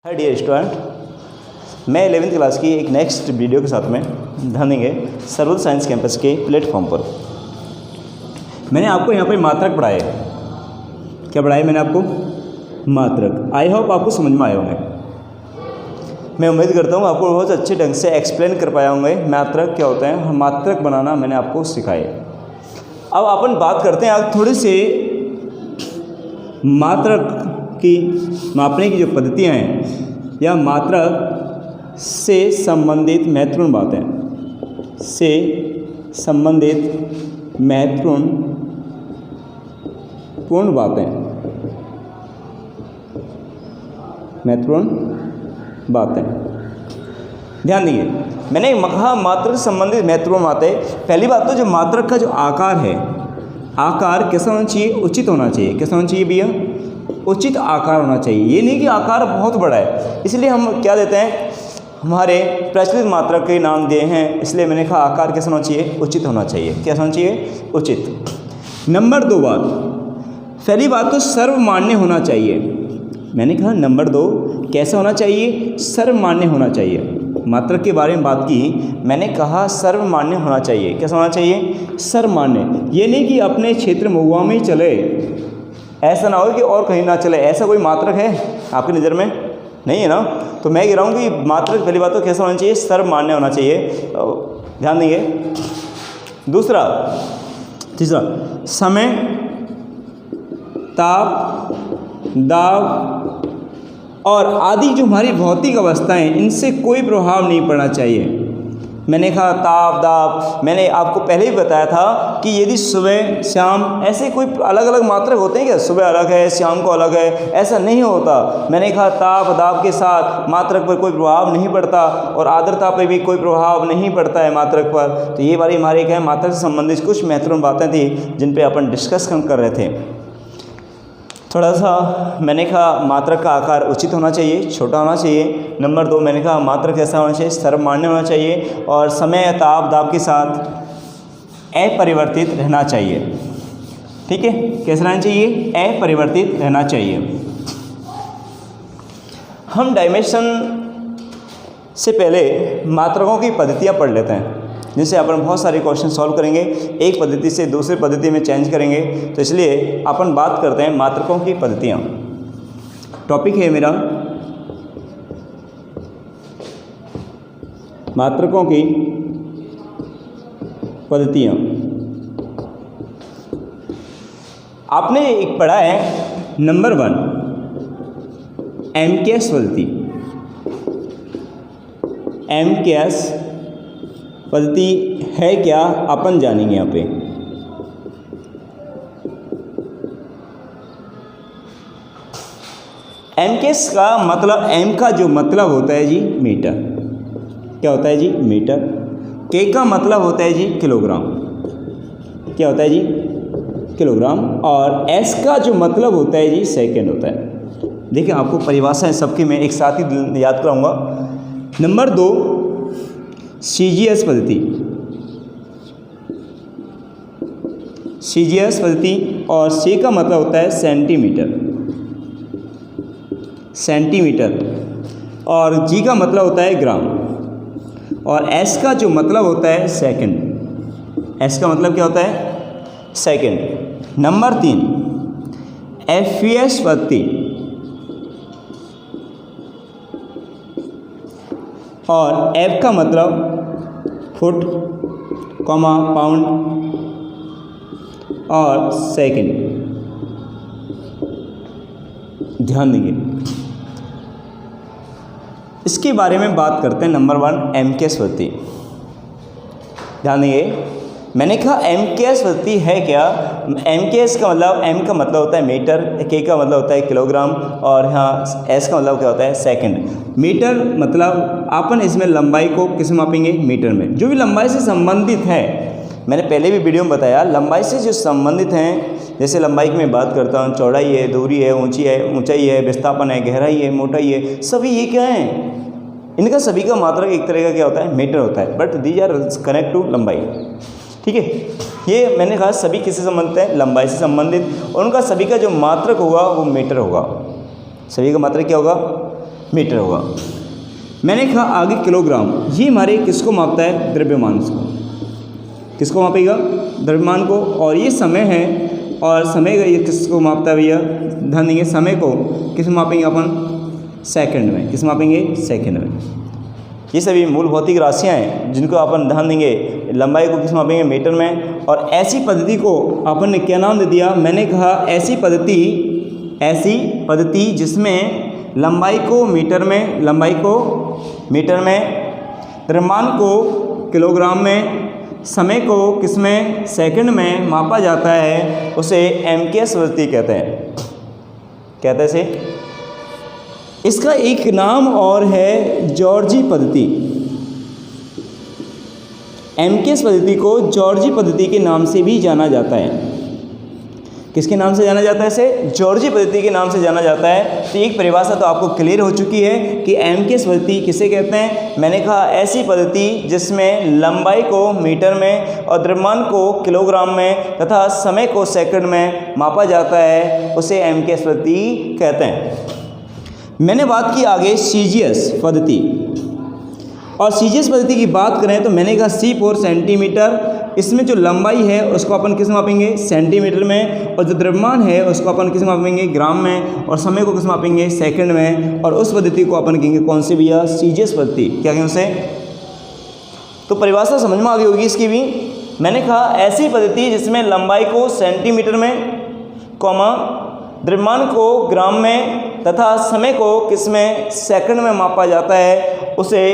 Hi dear student, मैं 11th class की एक नेक्स्ट वीडियो के साथ में ध्यान देंगे सर्वोदय साइंस कैंपस के प्लेटफॉर्म पर। मैंने आपको यहाँ पे मात्रक पढ़ाए। क्या पढ़ाए मैंने आपको? मात्रक। आई होप आपको समझ में आए होंगे। मैं उम्मीद करता हूँ आपको बहुत अच्छे ढंग से एक्सप्लेन कर पाए होंगे मात्रक क्या होते हैं। मात्रक बनाना मैंने आपको सिखाए। अब अपन बात करते हैं आज थोड़ी सी मात्रक की मापने की जो पद्धतियाँ हैं या मात्रक से संबंधित महत्वपूर्ण बातें से संबंधित महत्वपूर्ण बातें ध्यान दीजिए। मैंने कहा मात्रक से संबंधित महत्वपूर्ण बातें। पहली बात तो जो मात्रक का जो आकार है, आकार कैसा होना चाहिए? उचित होना चाहिए। कैसा होना चाहिए भैया? उचित आकार होना चाहिए। ये नहीं कि आकार बहुत बड़ा है, इसलिए हम क्या देते हैं, हमारे प्रचलित मात्रक के नाम दिए हैं, इसलिए मैंने कहा आकार कैसा होना चाहिए? उचित होना चाहिए। कैसा होना चाहिए? उचित। नंबर 2 बात, पहली बात तो सर्वमान्य होना चाहिए। मैंने कहा नंबर 2 कैसा होना चाहिए? सर्वमान्य होना चाहिए। मात्रक के बारे में बात की, मैंने कहा सर्वमान्य होना चाहिए। कैसा होना चाहिए? सर्वमान्य। ये नहीं कि अपने क्षेत्र महुआ में ही चले, ऐसा ना हो कि और कहीं ना चले। ऐसा कोई मात्रक है आपकी नज़र में? नहीं है ना। तो मैं कह रहा हूँ कि मात्रक पहली बात तो कैसा होना चाहिए? सर्वमान्य होना चाहिए। ध्यान देंगे। तीसरा, समय, ताप, दाब और आदि जो हमारी भौतिक अवस्थाएं, इनसे कोई प्रभाव नहीं पड़ना चाहिए। मैंने कहा ताप, दाब, मैंने आपको पहले ही बताया था कि यदि सुबह शाम ऐसे कोई अलग अलग मात्रक होते हैं क्या? सुबह अलग है, शाम को अलग है, ऐसा नहीं होता। मैंने कहा ताप दाब के साथ मात्रक पर कोई प्रभाव नहीं पड़ता और आर्द्रता पर भी कोई प्रभाव नहीं पड़ता है मात्रक पर। तो ये वाली हमारी क्या है, मात्रक से संबंधित कुछ महत्वपूर्ण बातें थी जिन पर अपन डिस्कस कर रहे थे। थोड़ा सा मैंने कहा मात्रक का आकार उचित होना चाहिए, छोटा होना चाहिए। नंबर 2 मैंने कहा मात्रक कैसा होना चाहिए? सर्वमान्य होना चाहिए और समय, ताप, दाब के साथ अपरिवर्तित रहना चाहिए। ठीक है, कैसा रहना चाहिए? अपरिवर्तित रहना चाहिए। हम डायमेंशन से पहले मात्रकों की पद्धतियाँ पढ़ लेते हैं, जिनसे अपन बहुत सारे क्वेश्चन सॉल्व करेंगे। एक पद्धति से दूसरी पद्धति में चेंज करेंगे, तो इसलिए अपन बात करते हैं मात्रकों की पद्धतियाँ। टॉपिक है मेरा मात्रकों की पद्धतियाँ। आपने एक पढ़ा है नंबर 1 एमकेएस पद्धति। एमकेएस पद्धति है क्या, अपन जानेंगे यहाँ पे। एमकेएस का मतलब, एम का जो मतलब होता है जी मीटर। क्या होता है जी? मीटर। के का मतलब होता है जी किलोग्राम। क्या होता है जी? किलोग्राम। और एस का जो मतलब होता है जी सेकंड होता है। देखिए आपको परिभाषाएं सबकी मैं एक साथ ही याद कराऊंगा। नंबर 2 सीजीएस पद्धति। सीजीएस पद्धति और सी का मतलब होता है सेंटीमीटर। सेंटीमीटर। और जी का मतलब होता है ग्राम। और एस का जो मतलब होता है सेकंड। एस का मतलब क्या होता है? सेकंड। नंबर 3 एफपीएस पद्धति और एफ का मतलब फुट, पाउंड और सेकंड। ध्यान देंगे। इसके बारे में बात करते हैं। नंबर 1 एमकेएस पद्धति। ध्यान देंगे। मैंने कहा एमकेएस पद्धति है क्या? एमकेएस का मतलब, एम का मतलब होता है मीटर, के का मतलब होता है किलोग्राम और यहाँ एस का मतलब क्या होता है? सेकंड। मीटर मतलब अपन इसमें लंबाई को किस में मापेंगे? मीटर में। जो भी लंबाई से संबंधित है, मैंने पहले भी वीडियो में बताया, लंबाई से जो संबंधित हैं, जैसे लंबाई की मैं बात करता हूँ, चौड़ाई है, दूरी है, ऊंचाई है, विस्थापन है, गहराई है, मोटाई है, सभी ये क्या है? इनका सभी का मात्रक एक तरह का क्या होता है? मीटर होता है। But these are connect to लंबाई। ठीक है, ये मैंने कहा सभी किससे संबंधित है? लंबाई से संबंधित, और उनका सभी का जो मात्रक होगा वो मीटर होगा। सभी का मात्रक क्या होगा? मीटर होगा। मैंने कहा आगे किलोग्राम, ये हमारे किसको मापता है? द्रव्यमान को। किसको मापेगा? द्रव्यमान को। और ये समय है, और समय का ये किसको मापता है भैया? ध्यान देंगे, समय को किस में मापेंगे अपन? सेकंड में। किस मापेंगे? सेकंड में। ये सभी मूल भौतिक राशियाँ हैं जिनको अपन ध्यान देंगे। लंबाई को किस मापेंगे? मीटर में। और ऐसी पद्धति को अपन ने क्या नाम दे दिया? मैंने कहा ऐसी पद्धति जिसमें लंबाई को मीटर में, द्रव्यमान को किलोग्राम में, समय को किसमें? सेकंड में मापा जाता है, उसे एमकेएस पद्धति कहते हैं। कहते हैं इसे। इसका एक नाम और है जॉर्जी पद्धति। एमकेएस पद्धति को जॉर्जी पद्धति के नाम से भी जाना जाता है। किसके नाम से जाना जाता है? इसे जॉर्जी पद्धति के नाम से जाना जाता है। तो एक परिभाषा तो आपको क्लियर हो चुकी है कि एमकेएस पद्धति किसे कहते हैं। मैंने कहा ऐसी पद्धति जिसमें लंबाई को मीटर में और द्रव्यमान को किलोग्राम में तथा समय को सेकंड में मापा जाता है, उसे एमकेएस पद्धति कहते हैं। मैंने बात की आगे सीजीएस पद्धति, और सीजीएस पद्धति की बात करें तो मैंने कहा सी फॉर सेंटीमीटर। इसमें जो लंबाई है उसको अपन किस मापेंगे? सेंटीमीटर में। और जो द्रव्यमान है उसको अपन किस मापेंगे? ग्राम में। और समय को किस मापेंगे? सेकंड में। और उस पद्धति को अपन कहेंगे कौन सी भैया? सीजीएस पद्धति। क्या कहेंगे उसे? तो परिभाषा समझ में आ गई होगी इसकी भी। मैंने कहा ऐसी पद्धति जिसमें लंबाई को सेंटीमीटर में, द्रव्यमान को ग्राम में तथा समय को किसमें? सेकंड में मापा जाता है, उसे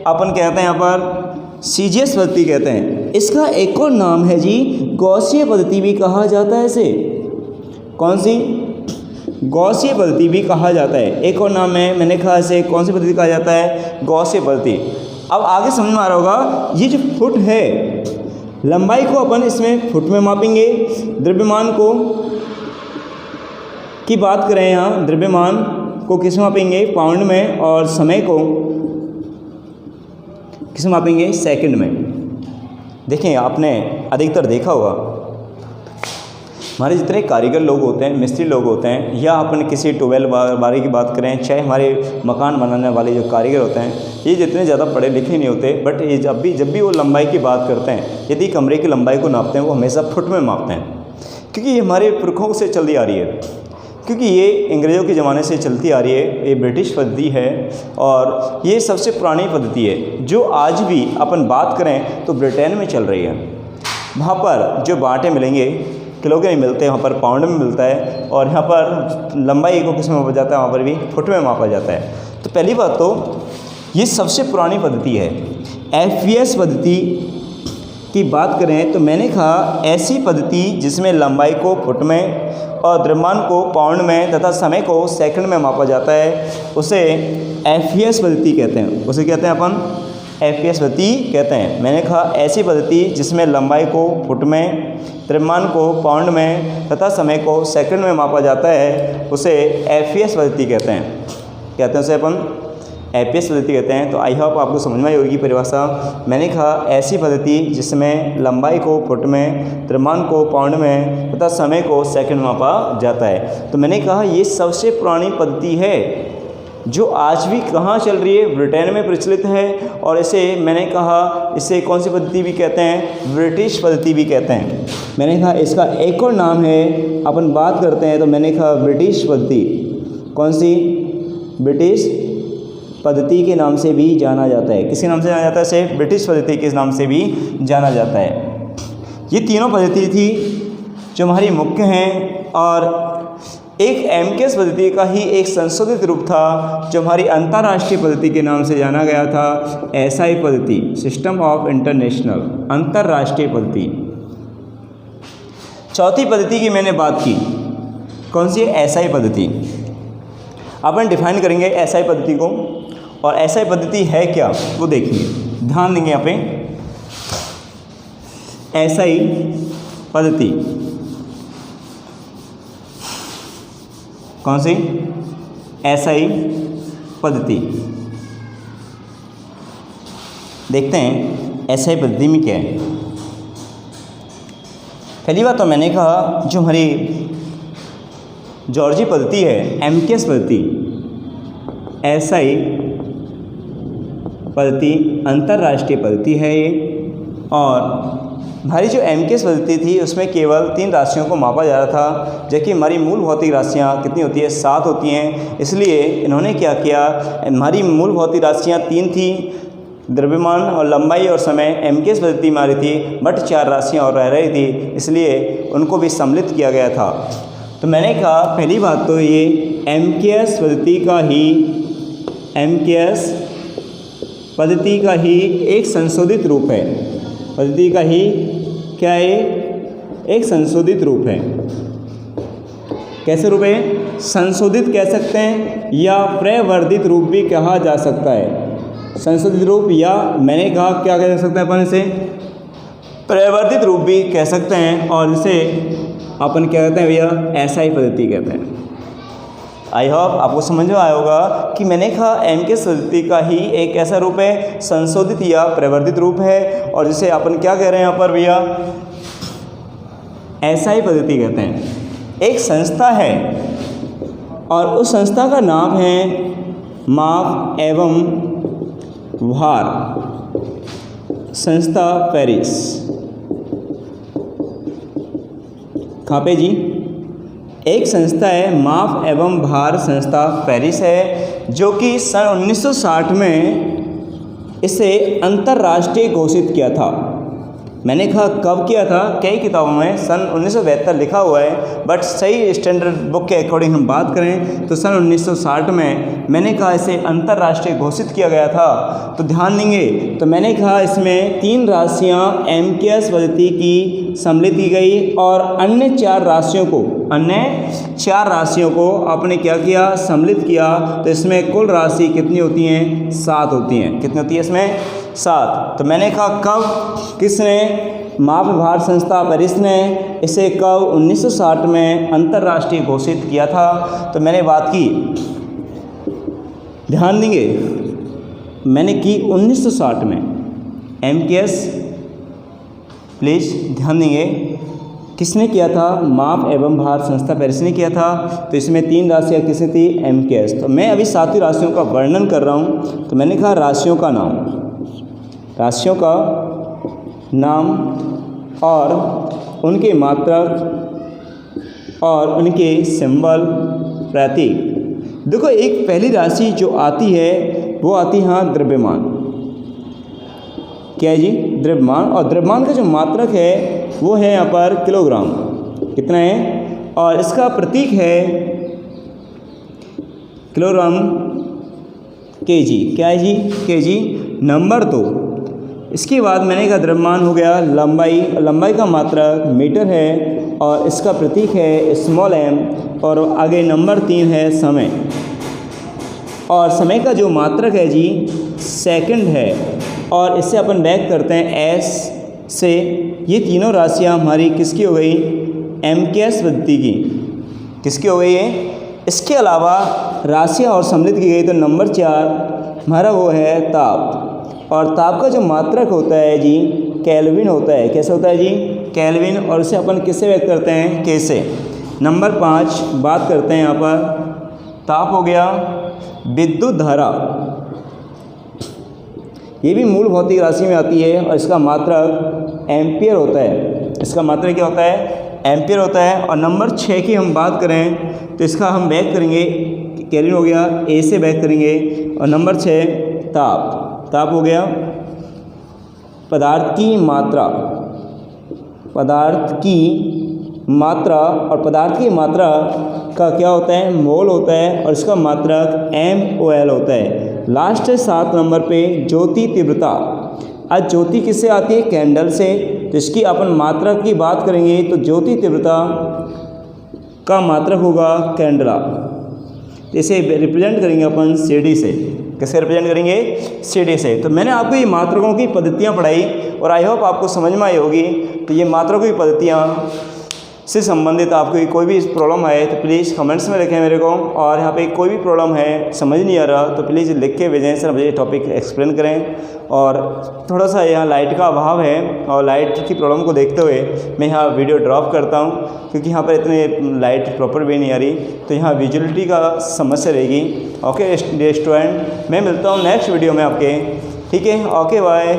अपन कहते हैं यहाँ पर सीजीएस पद्धति कहते हैं। इसका एक और नाम है जी गॉसीय पद्धति भी कहा जाता है इसे। कौन सी? गॉसीय पद्धति भी कहा जाता है। एक और नाम है, मैंने कहा इसे कौन सी पद्धति कहा जाता है? गॉसीय पद्धति। अब आगे समझ में आ रहा होगा, ये जो फुट है, लंबाई को अपन इसमें फुट में मापेंगे, द्रव्यमान को की बात करें यहाँ, द्रव्यमान को किस में मापेंगे? पाउंड में। और समय को किस में मापेंगे? सेकंड में। देखें, आपने अधिकतर देखा होगा हमारे जितने कारीगर लोग होते हैं, मिस्त्री लोग होते हैं, या अपन किसी ट्यूबवेल बारे की बात करें, चाहे हमारे मकान बनाने वाले जो कारीगर होते हैं, ये जितने ज़्यादा पढ़े लिखे नहीं होते, बट ये जब भी वो लंबाई की बात करते हैं, यदि कमरे की लंबाई को नापते हैं, वो हमेशा फुट में मापते हैं। क्योंकि ये हमारे पुरखों से चलती आ रही है, क्योंकि ये अंग्रेज़ों के ज़माने से चलती आ रही है। ये ब्रिटिश पद्धति है और ये सबसे पुरानी पद्धति है, जो आज भी अपन बात करें तो ब्रिटेन में चल रही है। वहाँ पर जो बांटे मिलेंगे किलो के नहीं मिलते, वहाँ पर पाउंड में मिलता है। और यहाँ पर लंबाई को किस में मापा जाता है? वहाँ पर भी फुट में मापा जाता है। तो पहली बात तो ये सबसे पुरानी पद्धति है। एफवीएस पद्धति की बात करें तो मैंने कहा ऐसी पद्धति जिसमें लंबाई को फुट में और द्रव्यमान को पाउंड में तथा समय को सेकंड में मापा जाता है, उसे एफवीएस पद्धति कहते हैं। उसे कहते हैं अपन एफवीएस पद्धति कहते हैं। मैंने कहा ऐसी पद्धति जिसमें लंबाई को फुट में, द्रव्यमान को पाउंड में तथा समय को सेकंड में मापा जाता है, उसे एफवीएस पद्धति कहते हैं। उसे अपन एफवीएस पद्धति कहते हैं। तो आई होप आपको समझ में आई होगी परिभाषा। मैंने कहा ऐसी पद्धति जिसमें लंबाई को फुट में, द्रव्यमान को पाउंड में तथा समय को सेकंड में मापा जाता है। तो मैंने कहा ये सबसे पुरानी पद्धति है, जो आज भी कहाँ चल रही है? ब्रिटेन में प्रचलित है। और इसे मैंने कहा इसे कौन सी पद्धति भी कहते हैं? ब्रिटिश पद्धति भी कहते हैं। मैंने कहा इसका एक और नाम है, अपन बात करते हैं तो मैंने कहा ब्रिटिश पद्धति। कौन सी? ब्रिटिश पद्धति के नाम से भी जाना जाता है। किसके नाम से जाना जाता है? इसे ब्रिटिश पद्धति के नाम से भी जाना जाता है। ये तीनों पद्धति थी जो हमारी मुख्य हैं, और एक एमकेएस पद्धति का ही एक संशोधित रूप था जो हमारी अंतर्राष्ट्रीय पद्धति के नाम से जाना गया था, एसआई पद्धति, सिस्टम ऑफ इंटरनेशनल, अंतर्राष्ट्रीय पद्धति। चौथी पद्धति की मैंने बात की, कौन सी? एसआई पद्धति। अपन डिफाइन करेंगे एसआई पद्धति को, और एसआई पद्धति है क्या वो देखेंगे, ध्यान देंगे यहाँ पे। एसआई पद्धति कौन सी? एसआई पद्धति। देखते हैं एसआई पद्धति में क्या है। पहली बात तो मैंने कहा जो हमारी जॉर्जी पद्धति है, एमकेएस पद्धति, एसआई पद्धति अंतर्राष्ट्रीय पद्धति है ये। और हमारी जो एमकेएस पद्धति थी उसमें केवल 3 राशियों को मापा जा रहा था, जबकि हमारी मूल भौतिक राशियाँ कितनी होती है, 7 होती हैं। इसलिए इन्होंने क्या किया, हमारी मूल भौतिक राशियाँ 3 थी, द्रव्यमान और लंबाई और समय एमकेएस पद्धति में आ रही थी, बट 4 राशियाँ और रह रही थी, इसलिए उनको भी सम्मिलित किया गया था। तो मैंने कहा पहली बात तो ये एमकेएस पद्धति का ही एक संशोधित रूप है। पद्धति का ही क्या है, एक संशोधित रूप है। कैसे रूप है, संशोधित कह सकते हैं या प्रवर्धित रूप भी कहा जा सकता है। संशोधित रूप या मैंने कहा क्या कह सकते हैं अपन इसे, प्रवर्धित रूप भी कह सकते हैं, और इसे अपन क्या कहते हैं भैया, एसआई पद्धति कहते हैं। आई होप आपको समझ में आया होगा कि मैंने कहा एमकेएस पद्धति का ही एक ऐसा रूप है, संशोधित या प्रवर्धित रूप है, और जिसे अपन क्या कह रहे हैं यहाँ पर भैया, एसआई पद्धति कहते हैं। एक संस्था है और उस संस्था का नाम है माप एवं भार संस्था पेरिस। कहाँ पे जी, एक संस्था है माप एवं भार संस्था पेरिस है, जो कि सन 1960 में इसे अंतर्राष्ट्रीय घोषित किया था। मैंने कहा कब किया था, कई किताबों में सन 1972 लिखा हुआ है, बट सही स्टैंडर्ड बुक के अकॉर्डिंग हम बात करें तो सन 1960 में मैंने कहा इसे अंतर्राष्ट्रीय घोषित किया गया था। तो ध्यान देंगे, तो मैंने कहा इसमें 3 राशियां एमकेएस पद्धति की सम्मिलित की गई, और अन्य 4 राशियों को आपने क्या किया, सम्मिलित किया। तो इसमें कुल राशि कितनी होती हैं, 7 होती हैं। कितनी होती है इसमें, 7। तो मैंने कहा कब, किसने, माप भार संस्था पेरिस ने इसे कब 1960 में अंतर्राष्ट्रीय घोषित किया था। तो मैंने बात की, ध्यान देंगे, मैंने की 1960 में एमकेएस, प्लीज़ ध्यान देंगे, किसने किया था, माप एवं भार संस्था पेरिस ने किया था। तो इसमें 3 राशियाँ किसने थी, एमकेएस। तो मैं अभी 7 राशियों का वर्णन कर रहा हूँ। तो मैंने कहा राशियों का नाम और उनके मात्रक और उनके सिंबल, प्रतीक। देखो एक पहली राशि जो आती है वो आती है हाँ द्रव्यमान। क्या है जी, द्रव्यमान। और द्रव्यमान का जो मात्रक है वो है यहाँ पर किलोग्राम। कितना है, और इसका प्रतीक है किलोग्राम केजी। क्या है जी, केजी। नंबर 2, इसके बाद मैंने कहा द्रव्यमान हो गया, लंबाई का मात्रक मीटर है, और इसका प्रतीक है स्मॉल एम। और आगे नंबर 3 है समय, और समय का जो मात्रक है जी सेकंड है, और इससे अपन बैक करते हैं एस से। ये तीनों राशियाँ हमारी किसकी हो गई, एमकेएस पद्धति की। किसकी हो गई है। इसके अलावा राशियाँ और सम्मिलित की गई। तो नंबर 4 हमारा वो है ताप, और ताप का जो मात्रक होता है जी केल्विन होता है। कैसे होता है जी, केल्विन। और इसे अपन किससे व्यक्त करते हैं, के से। नंबर 5 बात करते हैं यहाँ पर, ताप हो गया। विद्युत धारा, ये भी मूल भौतिक राशि में आती है, और इसका मात्रक एम्पियर होता है। इसका मात्रक क्या होता है, एम्पियर होता है। और नंबर 6 की हम बात करें तो इसका हम बैक करेंगे, केल्विन हो गया, ए से बैक करेंगे। और नंबर 6 ताप हो गया। पदार्थ की मात्रा, और पदार्थ की मात्रा का क्या होता है, मोल होता है, और इसका मात्रक MOL होता है। लास्ट है 7 नंबर पे ज्योति तीव्रता। आज ज्योति किससे आती है, कैंडल से। तो इसकी अपन मात्रक की बात करेंगे तो ज्योति तीव्रता का मात्रक होगा कैंडला। इसे रिप्रेजेंट करेंगे अपन CD से। कैसे रिप्रेजेंट करेंगे, CD से। तो मैंने आपको ये मात्रकों की पद्धतियाँ पढ़ाई, और आई होप आपको समझ में आई होगी। तो ये मात्रकों की पद्धतियाँ से संबंधित आपको कोई भी प्रॉब्लम है तो प्लीज़ कमेंट्स में लिखें मेरे को। और यहाँ पे कोई भी प्रॉब्लम है समझ नहीं आ रहा तो प्लीज़ लिख के भेजें, सर मुझे टॉपिक एक्सप्लेन करें। और थोड़ा सा यहाँ लाइट का अभाव है और लाइट की प्रॉब्लम को देखते हुए मैं यहाँ वीडियो ड्रॉप करता हूँ, क्योंकि यहाँ पर इतनी लाइट प्रॉपर भी नहीं आ रही, तो यहाँ विजुअलिटी का समस्या रहेगी। ओके स्टूडेंट, मैं मिलता हूँ नेक्स्ट वीडियो में आपके। ठीक है, ओके बाय।